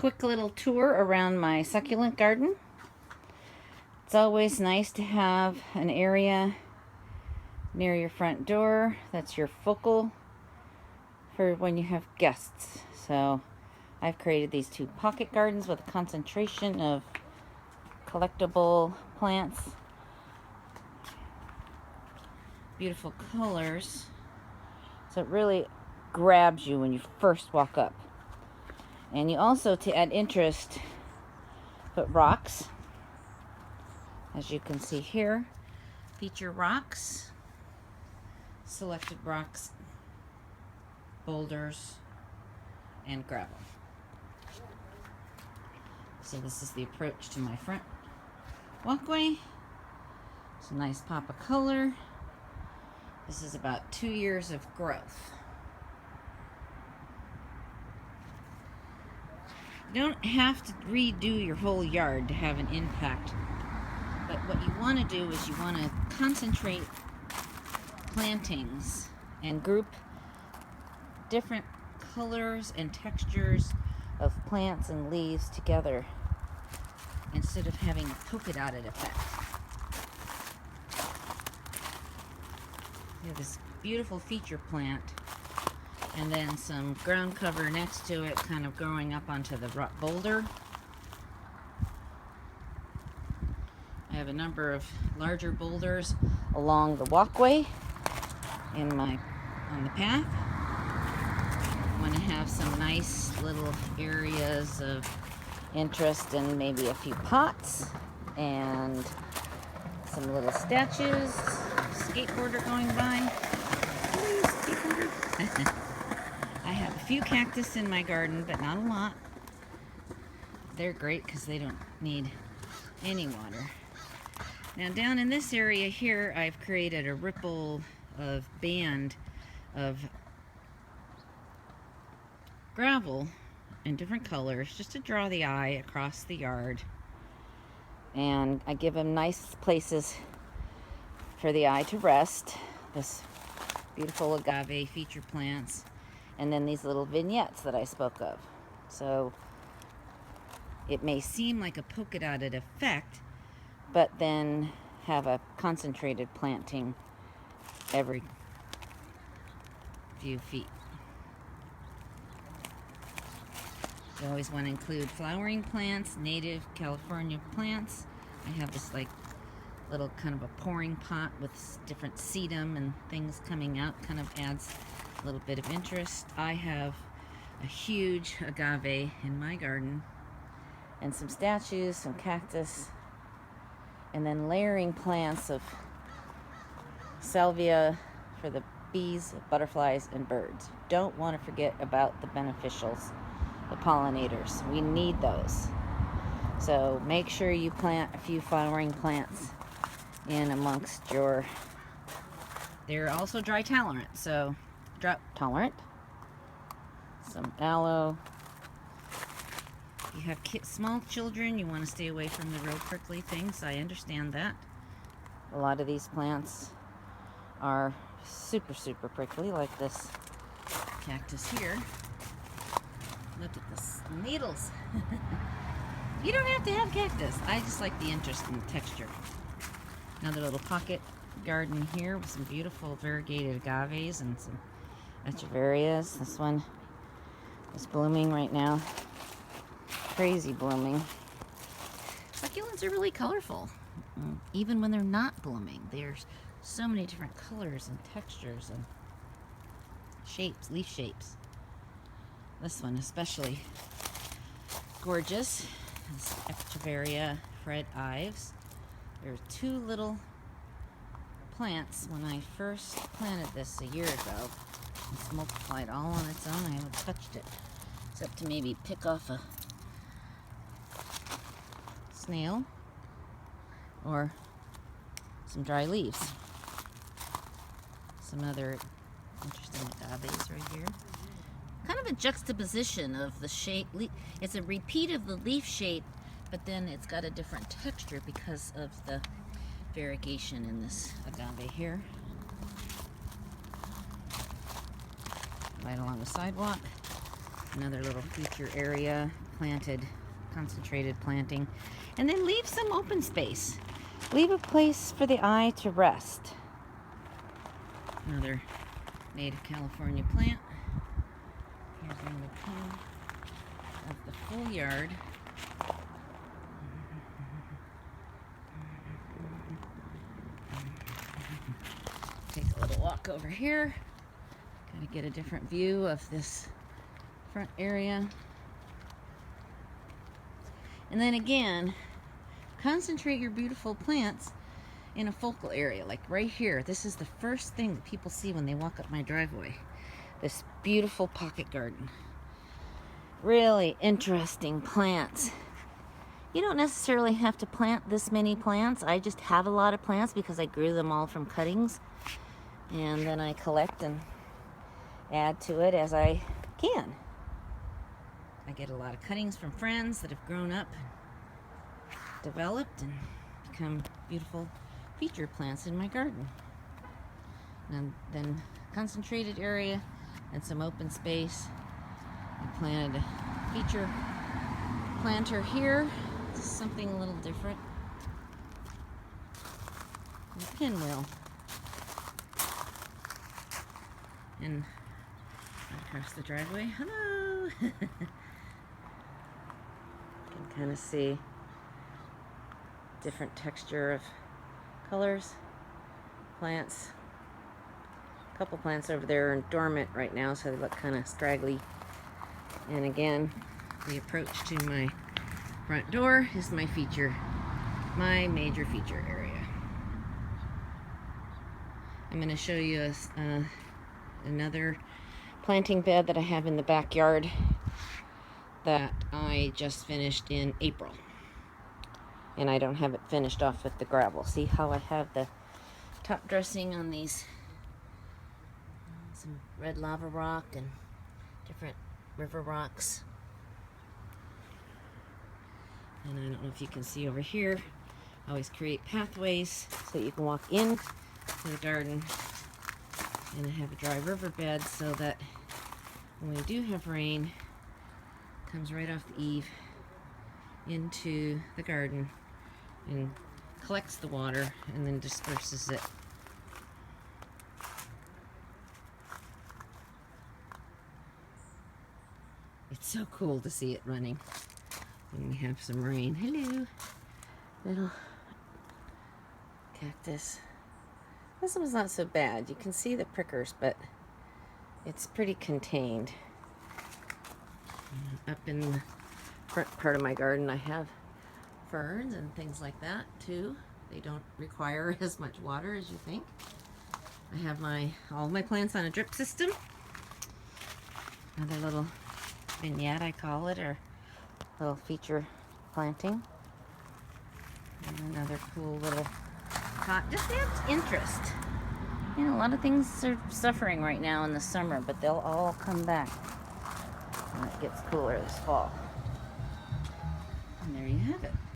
quick little tour around my succulent garden. It's always nice to have an area near your front door that's your focal for when you have guests. So I've created these two pocket gardens with a concentration of collectible plants. Beautiful colors. So it really grabs you when you first walk up. And you also, to add interest, put rocks. As you can see here, feature rocks, selected rocks, boulders, and gravel. So this is the approach to my front walkway. It's a nice pop of color. This is about 2 years of growth. You don't have to redo your whole yard to have an impact. But what you want to do is you want to concentrate plantings and group different colors and textures of plants and leaves together instead of having a polka dotted effect. You have this beautiful feature plant and then some ground cover next to it, kind of growing up onto the boulder. I have a number of larger boulders along the walkway on the path. I want to have some nice little areas of interest and maybe a few pots and some little statues. Skateboarder going by. Please, skateboarder. I have a few cactus in my garden, but not a lot. They're great because they don't need any water. Now down in this area here, I've created a ripple of band of gravel in different colors just to draw the eye across the yard. And I give them nice places for the eye to rest. This beautiful agave feature plants, and then these little vignettes that I spoke of. So it may seem like a polka dotted effect, but then have a concentrated planting every few feet. You always want to include flowering plants, native California plants. I have this like little kind of a pouring pot with different sedum and things coming out, kind of adds a little bit of interest. I have a huge agave in my garden and some statues, some cactus, and then layering plants of salvia for the bees, butterflies, and birds. Don't want to forget about the beneficials, the pollinators. We need those. So make sure you plant a few flowering plants in amongst your... They're also dry tolerant, so drought tolerant. Some aloe. If you have small children, you want to stay away from the real prickly things. I understand that. A lot of these plants are super, super prickly, like this cactus here. Look at this needles. You don't have to have cactus. I just like the interest in the texture. Another little pocket garden here with some beautiful variegated agaves and some echeverias. This one is blooming right now. Crazy blooming. Succulents are really colorful, even when they're not blooming. There's so many different colors and textures and shapes, leaf shapes. This one especially gorgeous. This echeveria Fred Ives. There were two little plants when I first planted this a year ago. It's multiplied all on its own. I haven't touched it except to maybe pick off a snail or some dry leaves. Some other interesting agaves right here. Kind of a juxtaposition of the shape. It's a repeat of the leaf shape, but then it's got a different texture because of the variegation in this agave here. Right along the sidewalk. Another little feature area planted, concentrated planting. And then leave some open space. Leave a place for the eye to rest. Another native California plant. Here's another plant of the full yard. Take a little walk over here. Gotta get a different view of this front area. And then again, concentrate your beautiful plants in a focal area, like right here. This is the first thing that people see when they walk up my driveway. This beautiful pocket garden. Really interesting plants. You don't necessarily have to plant this many plants. I just have a lot of plants because I grew them all from cuttings. And then I collect and add to it as I can. I get a lot of cuttings from friends that have grown up, developed, and become beautiful feature plants in my garden. And then concentrated area and some open space. I planted a feature planter here. This is something a little different. A pinwheel. And across the driveway, hello! You can kind of see different texture of colors, plants. A couple plants over there are dormant right now, so they look kind of straggly. And again, the approach to my front door is my major feature area. I'm going to show you another planting bed that I have in the backyard that I just finished in April. And I don't have it finished off with the gravel. See how I have the top dressing on these, some red lava rock and different river rocks. And I don't know if you can see over here, I always create pathways so that you can walk in to the garden. And I have a dry riverbed so that when we do have rain, it comes right off the eave into the garden and collects the water and then disperses it. It's so cool to see it running when we have some rain. Hello, little cactus. This one's not so bad. You can see the prickers, but it's pretty contained. Up in the front part of my garden, I have ferns and things like that too. They don't require as much water as you think. I have all my plants on a drip system. Another little vignette, I call it, or little feature planting. And another cool little pot. Just adds interest. You know, a lot of things are suffering right now in the summer, but they'll all come back when it gets cooler this fall. And there you have it.